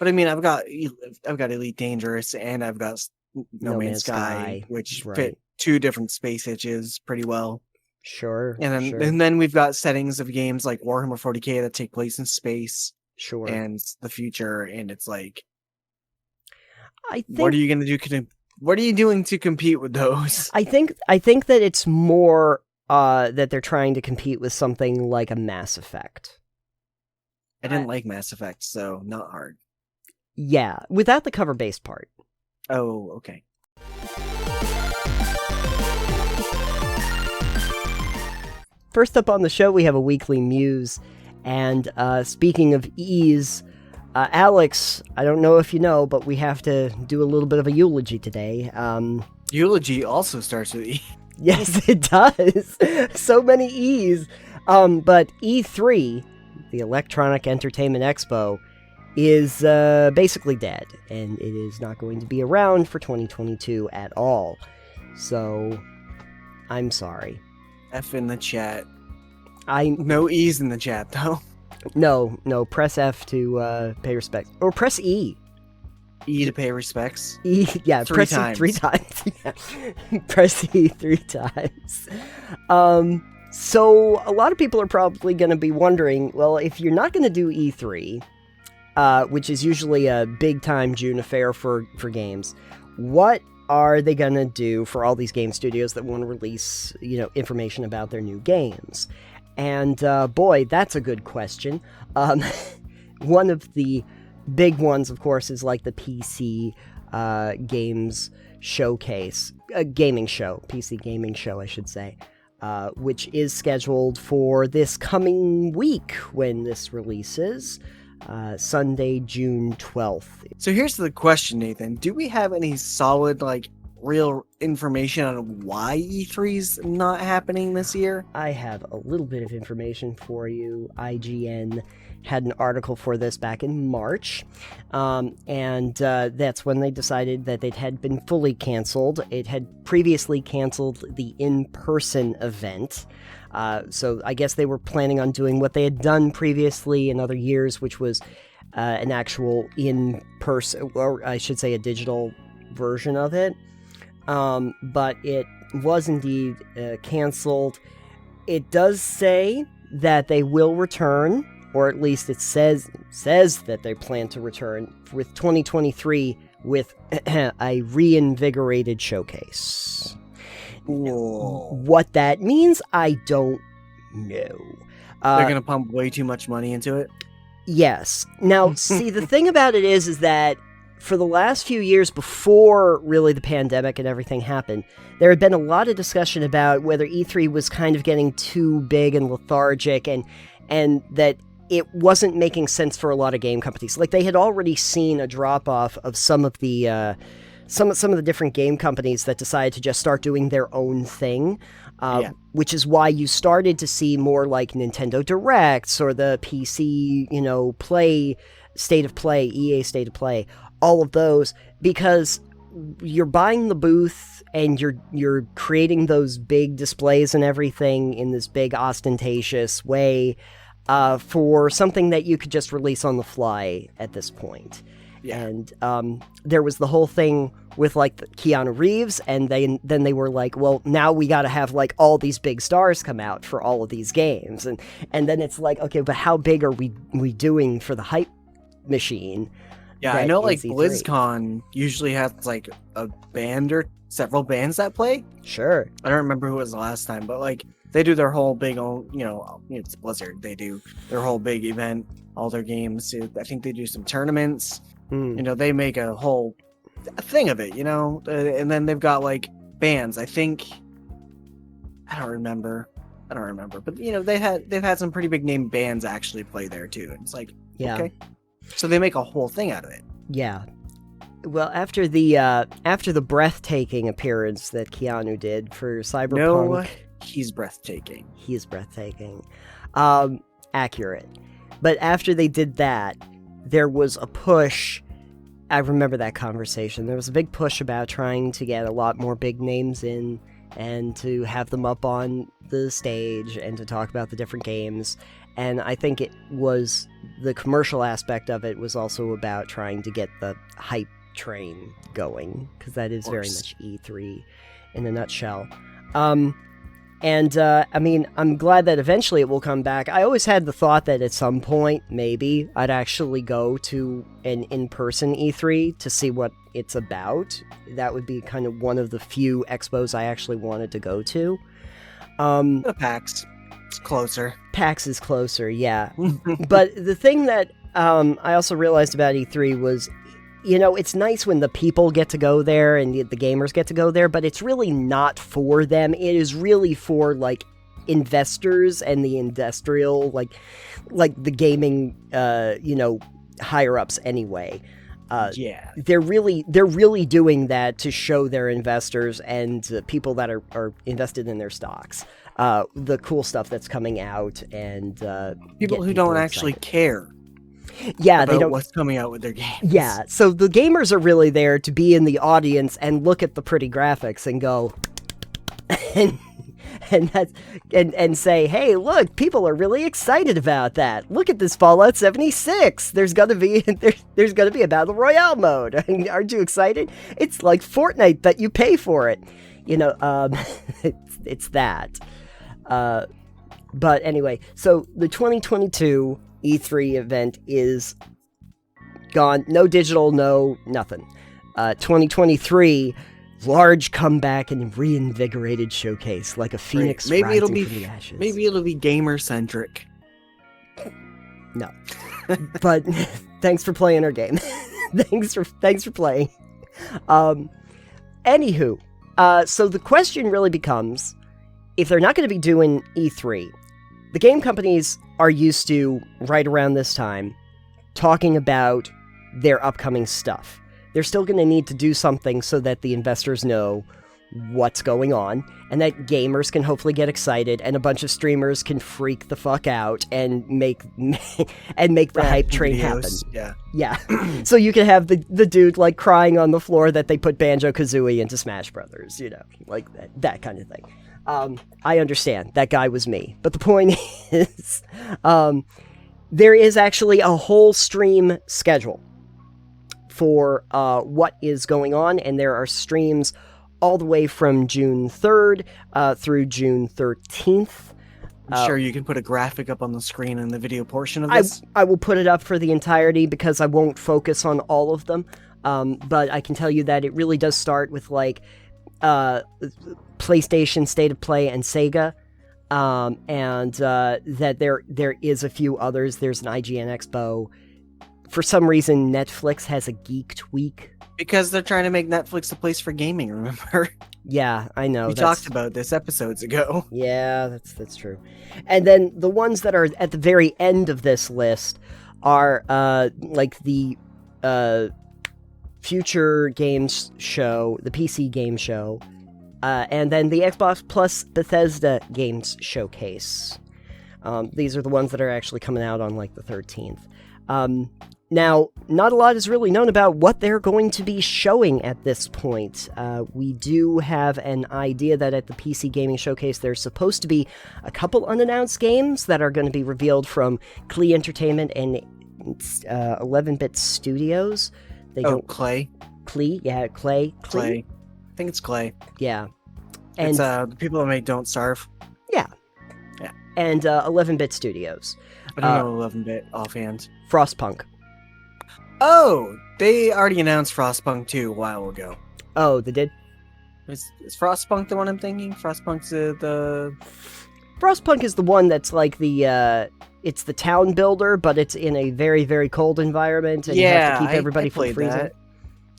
But I mean, I've got Elite Dangerous and I've got No Man's Sky, which fit two different space itches pretty well. Sure. And then we've got settings of games like Warhammer 40K that take place in space. Sure. And the future, and it's like, I think, what are you going to do? What are you doing to compete with those? I think that it's more that they're trying to compete with something like a Mass Effect. I didn't like Mass Effect, so not hard. Yeah, without the cover-based part. Oh, okay. First up on the show, we have a weekly Muse. And speaking of ease, Alex, I don't know if you know, but we have to do a little bit of a eulogy today. Eulogy also starts with E. Yes, it does. So many E's. But E3, the Electronic Entertainment Expo, is basically dead, and it is not going to be around for 2022 at all. So, I'm sorry. F in the chat. No E's in the chat, though. No, press F to pay respects. Or press E. E to pay respects? E, yeah, press times. E 3 times. Yeah. Press E 3 times. So, a lot of people are probably going to be wondering, well, if you're not going to do E3, which is usually a big-time June affair for games, what are they going to do for all these game studios that want to release, information about their new games? And, boy, that's a good question. One of the big ones, of course, is like the PC games showcase, gaming show, PC gaming show, I should say, which is scheduled for this coming week when this releases, Sunday, June 12th. So here's the question, Nathan. Do we have any solid, real information on why E3's not happening this year? I have a little bit of information for you. IGN had an article for this back in March, and that's when they decided that it had been fully canceled. It had previously canceled the in-person event, so I guess they were planning on doing what they had done previously in other years, which was an actual in-person, or I should say a digital version of it. But it was indeed canceled. It does say that they will return, or at least it says that they plan to return with 2023 with a reinvigorated showcase. Whoa. What that means, I don't know. They're going to pump way too much money into it? Yes. Now, see, the thing about it is that for the last few years before really the pandemic and everything happened, there had been a lot of discussion about whether E3 was kind of getting too big and lethargic, and that it wasn't making sense for a lot of game companies. Like, they had already seen a drop-off of some of the some of the different game companies that decided to just start doing their own thing, which is why you started to see more like Nintendo Directs or the PC, Play, State of Play, EA State of Play, all of those, because you're buying the booth and you're creating those big displays and everything in this big ostentatious way for something that you could just release on the fly at this point. Yeah. And there was the whole thing with Keanu Reeves, and then they were like, well, now we got to have all these big stars come out for all of these games, and then it's like, okay, but how big are we doing for the hype machine? Yeah, I know BlizzCon usually has a band or several bands that play. Sure. I don't remember who it was the last time, but they do their whole big, it's Blizzard. They do their whole big event, all their games. I think they do some tournaments. They make a whole thing of it, and then they've got bands. I think, I don't remember, but they've had some pretty big name bands actually play there too. And it's okay. So they make a whole thing out of it. Yeah. Well, after the breathtaking appearance that Keanu did for Cyberpunk... No, he's breathtaking. He is breathtaking. Accurate. But after they did that, there was a push. I remember that conversation. There was a big push about trying to get a lot more big names in and to have them up on the stage and to talk about the different games. And I think it was the commercial aspect of it was also about trying to get the hype train going, because that is very much E3 in a nutshell. I mean, I'm glad that eventually it will come back. I always had the thought that at some point, maybe, I'd actually go to an in-person E3 to see what it's about. That would be kind of one of the few expos I actually wanted to go to. The PAX. It's closer. PAX is closer, yeah. But the thing that I also realized about E3 was, you know, it's nice when the people get to go there and the gamers get to go there, but it's really not for them. It is really for, like, investors and the industrial, like the gaming, you know, higher-ups anyway. Yeah. They're really doing that to show their investors and people that are invested in their stocks the cool stuff that's coming out, and people who don't actually care. Yeah, about they don't. What's coming out with their games? Yeah, so the gamers are really there to be in the audience and look at the pretty graphics and go, and say, hey, look, people are really excited about that. Look at this Fallout 76. There's gonna be a battle royale mode. Aren't you excited? It's like Fortnite, but you pay for it. You know, it's that. But anyway, so the 2022 E3 event is gone. No digital, no nothing. 2023, large comeback and reinvigorated showcase, like a phoenix rising from the ashes. Maybe it'll be gamer centric. No, but thanks for playing our game. thanks for playing. Anywho, so the question really becomes, if they're not going to be doing E3, the game companies are used to, right around this time, talking about their upcoming stuff. They're still going to need to do something so that the investors know what's going on, and that gamers can hopefully get excited, and a bunch of streamers can freak the fuck out and make the hype train happen. Yeah. So you can have the dude, like, crying on the floor that they put Banjo-Kazooie into Smash Brothers, you know, like that kind of thing. I understand. That guy was me. But the point is, there is actually a whole stream schedule for what is going on, and there are streams all the way from June 3rd through June 13th. I'm sure you can put a graphic up on the screen in the video portion of this. I will put it up for the entirety because I won't focus on all of them. But I can tell you that it really does start with, like, PlayStation State of Play and Sega, and that there is a few others. There's an IGN Expo. For some reason, Netflix has a Geeked Week. Because they're trying to make Netflix a place for gaming, remember? Yeah, I know. We talked about this episodes ago. Yeah, that's true. And then the ones that are at the very end of this list are like the Future Games Show, the PC Game Show, and then the Xbox Plus Bethesda Games Showcase. These are the ones that are actually coming out on, like, the 13th. Now, not a lot is really known about what they're going to be showing at this point. We do have an idea that at the PC Gaming Showcase there's supposed to be a couple unannounced games that are going to be revealed from Klee Entertainment and 11-Bit Studios. Clay? Klee? Yeah, Clay. Clay. I think it's Clay. Yeah. And it's the people that make Don't Starve. Yeah. Yeah. And 11-Bit Studios. I don't know 11-Bit offhand. Frostpunk. Oh! They already announced Frostpunk 2 a while ago. Oh, they did? Is Frostpunk the one I'm thinking? Frostpunk's the... Frostpunk is the one that's like the, it's the town builder, but it's in a very, very cold environment, and you have to keep everybody from freezing.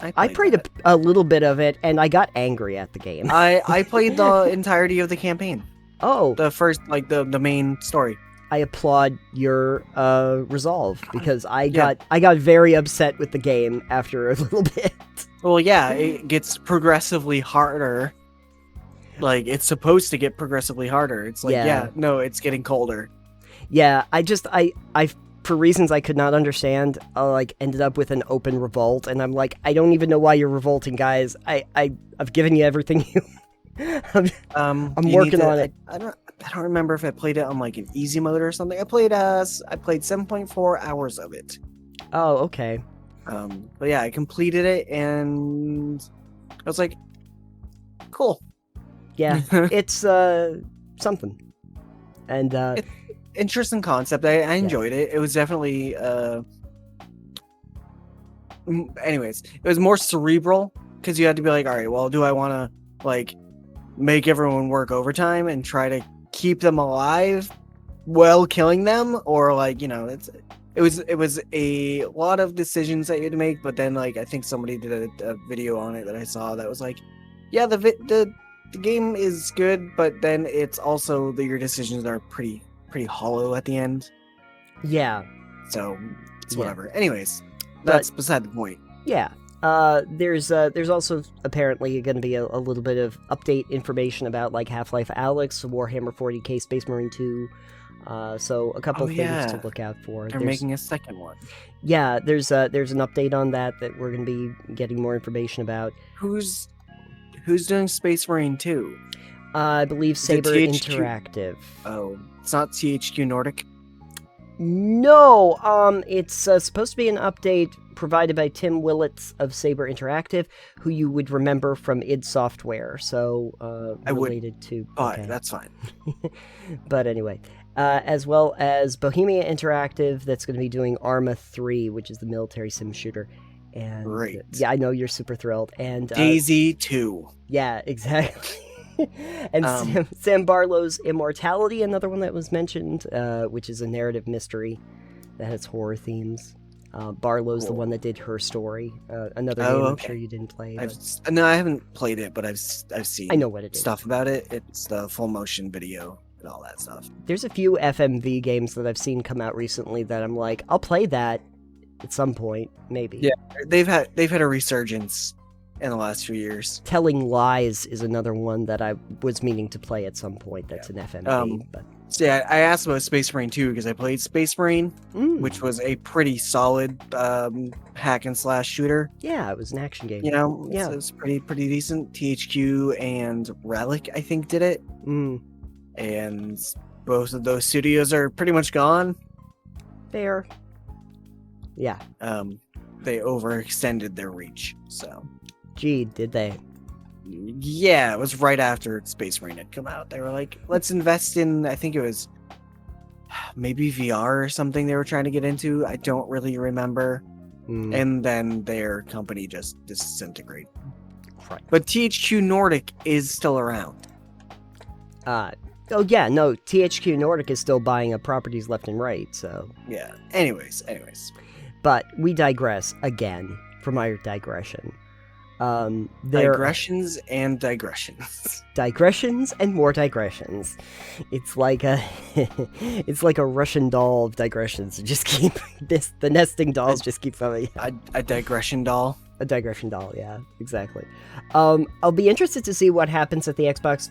That. I played a little bit of it, and I got angry at the game. I played the entirety of the campaign. Oh. The first, like, the main story. I applaud your resolve, because I got very upset with the game after a little bit. Well, yeah, it gets progressively harder. Like, it's supposed to get progressively harder. It's like, no, it's getting colder. Yeah, I for reasons I could not understand, like, ended up with an open revolt, and I'm like, I don't even know why you're revolting, guys. I've given you everything you... I'm working on it. I don't remember if I played it on like an easy mode or something. I played 7.4 hours of it. Oh, okay. But yeah, I completed it and I was like, cool. Yeah, it's something. And interesting concept. I enjoyed it. It was definitely anyways, it was more cerebral because you had to be like, all right, well, do I want to like make everyone work overtime and try to keep them alive while killing them, or like, it was a lot of decisions that you had to make. But then like I think somebody did a video on it that I saw that was like, yeah, the game is good, but then it's also that your decisions are pretty hollow at the end. Yeah. So it's whatever. Anyways, that's beside the point. Yeah. There's also apparently going to be a little bit of update information about like Half-Life Alyx, Warhammer 40k, Space Marine 2. So a couple things to look out for. They're making a second one. Yeah, there's an update on that we're going to be getting more information about. Who's doing Space Marine 2? I believe Saber Interactive. Oh, it's not THQ Nordic? No, it's supposed to be an update provided by Tim Willits of Saber Interactive, who you would remember from id Software, so related to... Okay, that's fine. But anyway, as well as Bohemia Interactive, that's going to be doing Arma 3, which is the military sim shooter. And great. Yeah, I know you're super thrilled. And Daisy 2. Yeah, exactly. And Sam Barlow's Immortality, another one that was mentioned, which is a narrative mystery that has horror themes. Barlow's the one that did Her Story, another game I'm sure you didn't play. No, I haven't played it, but I've seen I know what it is. Stuff about it. It's the full motion video and all that stuff. There's a few FMV games that I've seen come out recently that I'm like, I'll play that at some point, maybe. Yeah, they've had a resurgence in the last few years. Telling Lies is another one that I was meaning to play at some point. That's an FMV. But so yeah, I asked about Space Marine 2 because I played Space Marine, which was a pretty solid hack and slash shooter. Yeah, it was an action game. It was pretty decent. THQ and Relic, I think, did it. And both of those studios are pretty much gone. Fair. Yeah. They overextended their reach, so. Gee, did they? Yeah, it was right after Space Marine had come out. They were like, let's invest in, I think it was maybe VR or something they were trying to get into. I don't really remember. And then their company just disintegrated. Right. But THQ Nordic is still around. Oh yeah, no, THQ Nordic is still buying up properties left and right, so. Yeah, anyways. But we digress again from our digression. Digressions and digressions. Digressions and more digressions. It's like a Russian doll of digressions. Just keep the nesting dolls just keep coming. A digression doll. A digression doll, yeah, exactly. I'll be interested to see what happens at the Xbox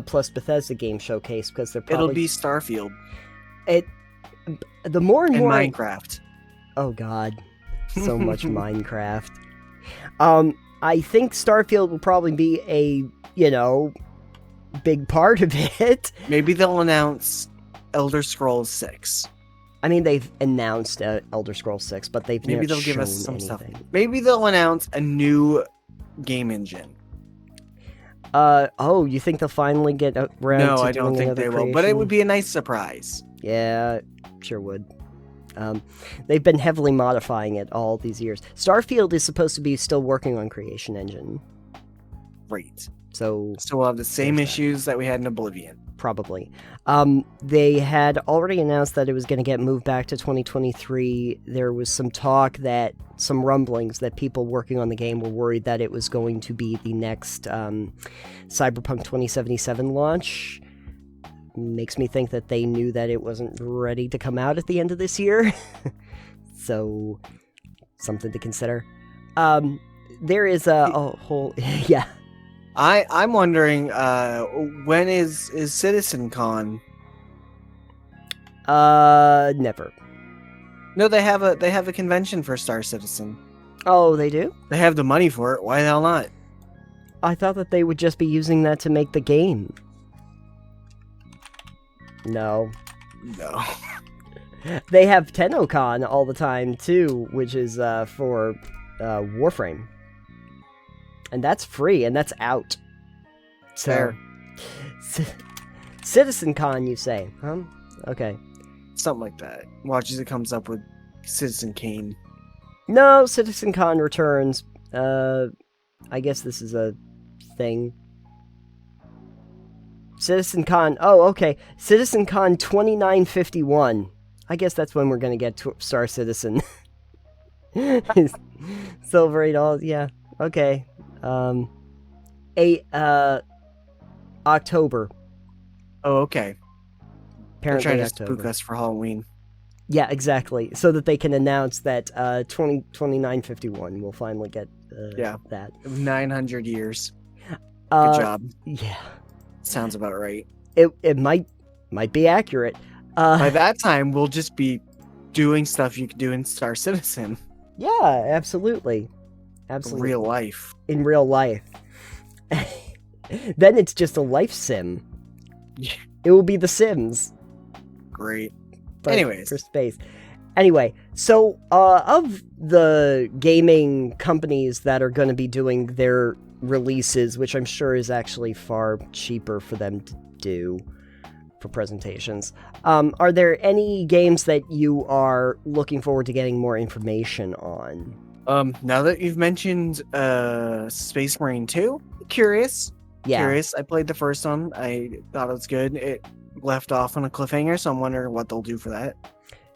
plus Bethesda game showcase, because they're probably... It'll be Starfield. The more and more... Minecraft. Oh god, so much Minecraft. I think Starfield will probably be a, big part of it. Maybe they'll announce Elder Scrolls 6. I mean, they've announced Elder Scrolls 6, but maybe they'll give us some anything. stuff. Maybe they'll announce a new game engine. You think they'll finally get around to doing No, I don't think they will, but it would be a nice surprise. Yeah, sure would. They've been heavily modifying it all these years. Starfield is supposed to be still working on Creation Engine. Great. So we'll have the same issues that we had in Oblivion. Probably. They had already announced that it was going to get moved back to 2023. There was some rumblings that people working on the game were worried that it was going to be the next Cyberpunk 2077 launch. Makes me think that they knew that it wasn't ready to come out at the end of this year. So, something to consider. There is a whole... yeah. I'm wondering, when is CitizenCon? Never. No, they have a convention for Star Citizen. Oh, they do? They have the money for it. Why the hell not? I thought that they would just be using that to make the game. No. No. They have TennoCon all the time, too, which is for Warframe. And that's free, and that's out. So, Fair. CitizenCon, you say? Huh? Okay. Something like that. Watch as it comes up with Citizen Kane. No, CitizenCon returns. I guess this is a thing. CitizenCon. Oh, okay. CitizenCon 2951. I guess that's when we're gonna get to Star Citizen. Silver $8. Yeah. Okay. October. Oh, okay. They're Apparently trying to October. spook us for Halloween. Yeah, exactly. So that they can announce that 2951 will finally get that. 900 years. Good job. Yeah. Sounds about right. It might be accurate. By that time, we'll just be doing stuff you could do in Star Citizen. Yeah, absolutely. Absolutely. Real life. In real life. Then it's just a life sim. Yeah. It will be The Sims. Great. But Anyways. for space. Anyway, so of the gaming companies that are going to be doing their releases, which I'm sure is actually far cheaper for them to do for presentations, are there any games that you are looking forward to getting more information on? Now that you've mentioned Space Marine 2, curious. Yeah. Curious. I played the first one. I thought it was good. It left off on a cliffhanger, so I'm wondering what they'll do for that.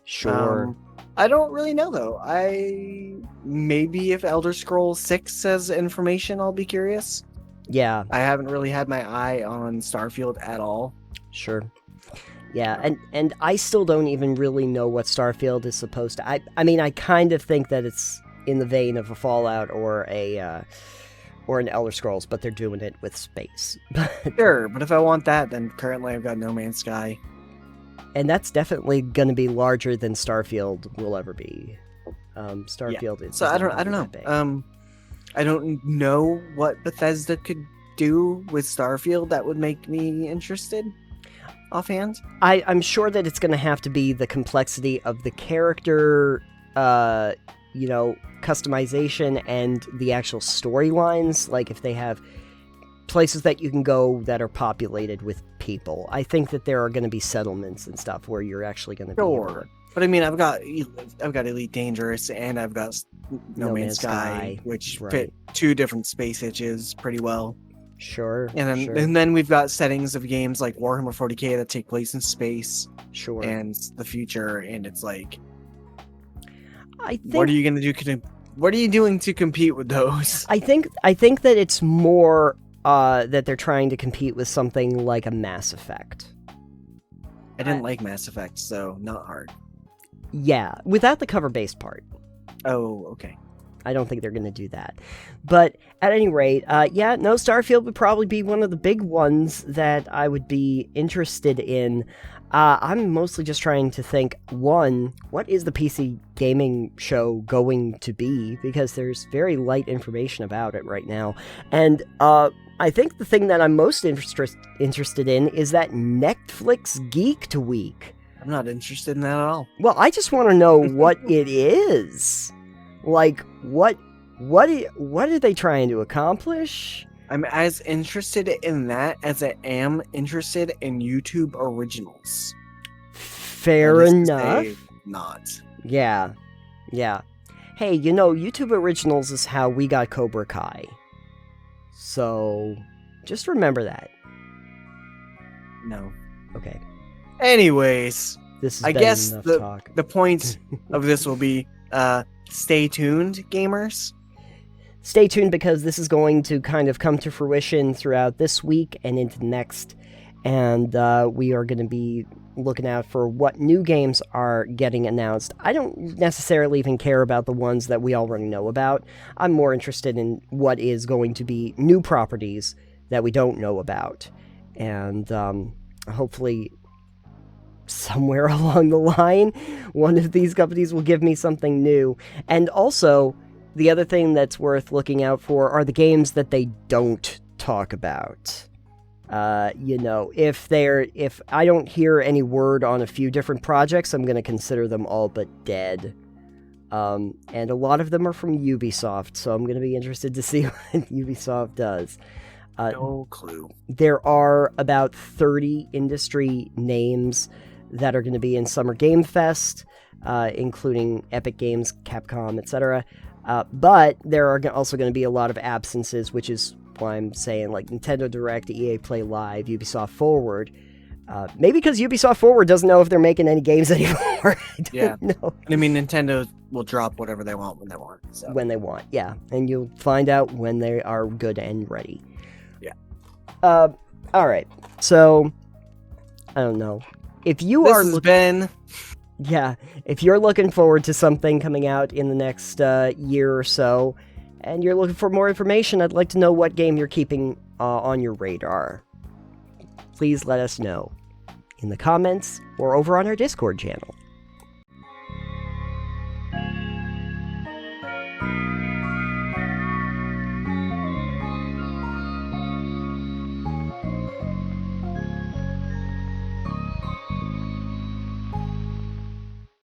Sure. I don't really know though. Maybe if Elder Scrolls 6 says information, I'll be curious. Yeah. I haven't really had my eye on Starfield at all. Sure. Yeah, and I still don't even really know what Starfield is supposed to. I mean, I kind of think that it's in the vein of a Fallout or an Elder Scrolls, but they're doing it with space. Sure, but if I want that, then currently I've got No Man's Sky. And that's definitely going to be larger than Starfield will ever be. Starfield is. So I don't know. I don't know what Bethesda could do with Starfield that would make me interested. Offhand, I'm sure that it's going to have to be the complexity of the character, customization and the actual storylines. Like if they have places that you can go that are populated with people. I think that there are going to be settlements and stuff where you're actually going to be able to... But I mean, I've got Elite Dangerous and I've got No Man's Sky, which fit two different space itches pretty well. Sure. And then we've got settings of games like Warhammer 40K that take place in space. Sure. And the future, and it's like, I think, what are you gonna do? What are you doing to compete with those? I think that it's more that they're trying to compete with something like a Mass Effect. I didn't like Mass Effect, so not hard. Yeah, without the cover-based part. Oh, okay. I don't think they're going to do that. But at any rate, Starfield would probably be one of the big ones that I would be interested in. I'm mostly just trying to think, one, what is the PC gaming show going to be? Because there's very light information about it right now. And I think the thing that I'm most interested in is that Netflix Geeked Week. I'm not interested in that at all. Well, I just want to know what it is. Like, what are they trying to accomplish? I'm as interested in that as I am interested in YouTube originals. Fair enough. Not. Yeah. Hey, YouTube originals is how we got Cobra Kai. So, just remember that. No. Okay. Anyways, I guess the point of this will be stay tuned, gamers. Stay tuned, because this is going to kind of come to fruition throughout this week and into next. And we are going to be looking out for what new games are getting announced. I don't necessarily even care about the ones that we already know about. I'm more interested in what is going to be new properties that we don't know about. And hopefully somewhere along the line, one of these companies will give me something new. And also, the other thing that's worth looking out for are the games that they don't talk about. If I don't hear any word on a few different projects, I'm going to consider them all but dead. And a lot of them are from Ubisoft, so I'm going to be interested to see what Ubisoft does. No clue. There are about 30 industry names that are going to be in Summer Game Fest, including Epic Games, Capcom, etc. But there are also going to be a lot of absences, which is why I'm saying like Nintendo Direct, EA Play Live, Ubisoft Forward. Maybe because Ubisoft Forward doesn't know if they're making any games anymore. I don't know. I mean, Nintendo will drop whatever they want when they want. So. When they want, yeah. And you'll find out when they are good and ready. Yeah. Alright. So, I don't know. If you this are has been... Yeah, if you're looking forward to something coming out in the next year or so, and you're looking for more information, I'd like to know what game you're keeping on your radar. Please let us know in the comments or over on our Discord channel.